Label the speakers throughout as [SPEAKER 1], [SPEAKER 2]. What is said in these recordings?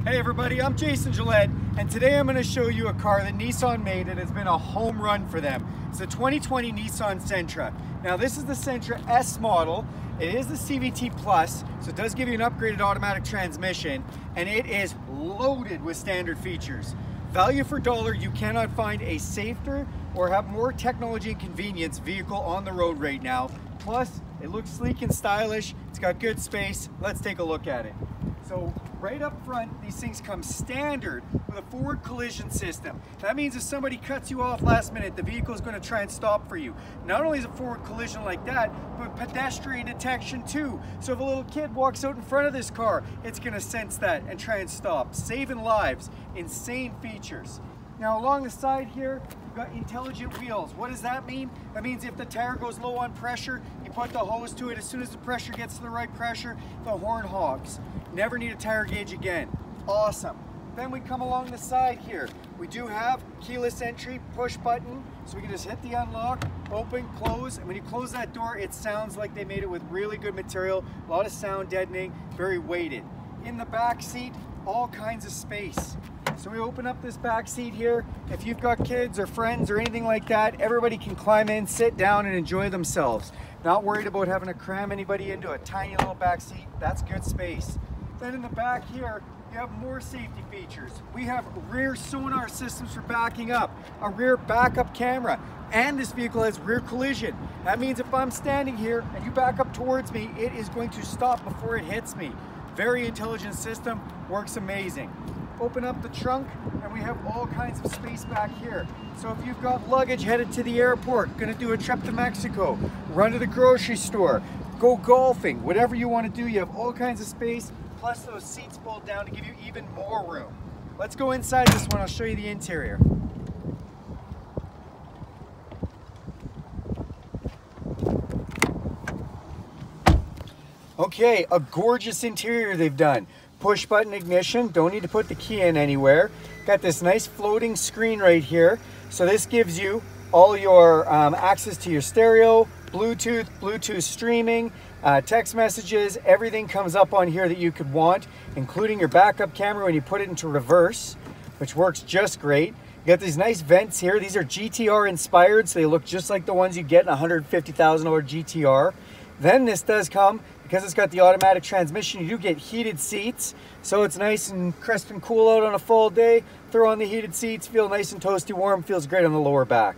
[SPEAKER 1] Hey everybody, I'm Jason Gillette, and today I'm going to show you a car that Nissan made and has been a home run for them. It's a 2020 Nissan Sentra. Now this is the Sentra S model. It is the CVT Plus, so it does give you an upgraded automatic transmission, and it is loaded with standard features. Value for dollar, you cannot find a safer or have more technology and convenience vehicle on the road right now. Plus, it looks sleek and stylish. It's got good space. Let's take a look at it. So right up front, these things come standard with a forward collision system. That means if somebody cuts you off last minute, the vehicle is going to try and stop for you. Not only is a forward collision like that, but pedestrian detection too. So if a little kid walks out in front of this car, it's going to sense that and try and stop. Saving lives. Insane features. Now along the side here, you've got intelligent wheels. What does that mean? That means if the tire goes low on pressure, you put the hose to it. As soon as the pressure gets to the right pressure, the horn honks. Never need a tire gauge again. Awesome. Then we come along the side here. We do have keyless entry, push button, so we can just hit the unlock, open, close, and when you close that door, it sounds like they made it with really good material, a lot of sound deadening, very weighted. In the back seat, all kinds of space. So we open up this back seat here. If you've got kids or friends or anything like that, everybody can climb in, sit down, and enjoy themselves. Not worried about having to cram anybody into a tiny little back seat. That's good space. Then in the back here, you have more safety features. We have rear sonar systems for backing up, a rear backup camera, and this vehicle has rear collision. That means if I'm standing here and you back up towards me, it is going to stop before it hits me. Very intelligent system, works amazing. Open up the trunk and we have all kinds of space back here. So if you've got luggage headed to the airport, gonna do a trip to Mexico, run to the grocery store, go golfing, whatever you want to do, you have all kinds of space, plus those seats fold down to give you even more room. Let's go inside this one, I'll show you the interior. Okay, a gorgeous interior they've done. Push button ignition, don't need to put the key in anywhere. Got this nice floating screen right here. So this gives you all your access to your stereo, Bluetooth streaming, text messages, everything comes up on here that you could want, including your backup camera when you put it into reverse, which works just great. You got these nice vents here. These are GTR inspired, so they look just like the ones you get in a $150,000 GTR. Then this does come, because it's got the automatic transmission, you do get heated seats. So it's nice and crisp and cool out on a fall day. Throw on the heated seats, feel nice and toasty warm, feels great on the lower back.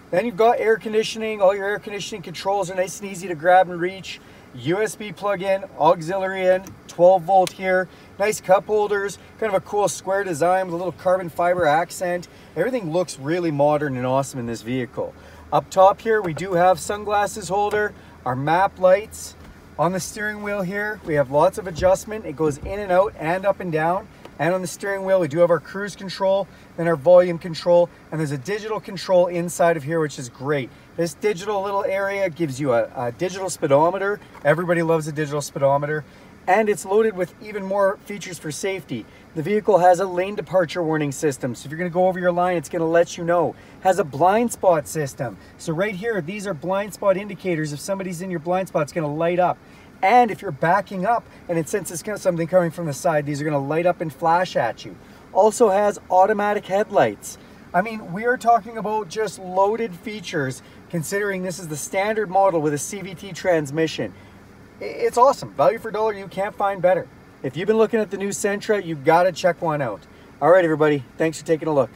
[SPEAKER 1] Then you've got air conditioning. All your air conditioning controls are nice and easy to grab and reach. USB plug-in, auxiliary in, 12 volt here. Nice cup holders, kind of a cool square design with a little carbon fiber accent. Everything looks really modern and awesome in this vehicle. Up top here, we do have sunglasses holder, our map lights. On the steering wheel here, we have lots of adjustment. It goes in and out and up and down. And on the steering wheel, we do have our cruise control, then our volume control, and there's a digital control inside of here, which is great. This digital little area gives you a digital speedometer. Everybody loves a digital speedometer. And it's loaded with even more features for safety. The vehicle has a lane departure warning system. So if you're gonna go over your line, it's gonna let you know. Has a blind spot system. So right here, these are blind spot indicators. If somebody's in your blind spot, it's gonna light up. And if you're backing up and it senses something coming from the side, these are gonna light up and flash at you. Also has automatic headlights. I mean, we are talking about just loaded features, considering this is the standard model with a CVT transmission. It's awesome. Value for dollar, you can't find better. If you've been looking at the new Sentra, you've got to check one out. All right, everybody. Thanks for taking a look.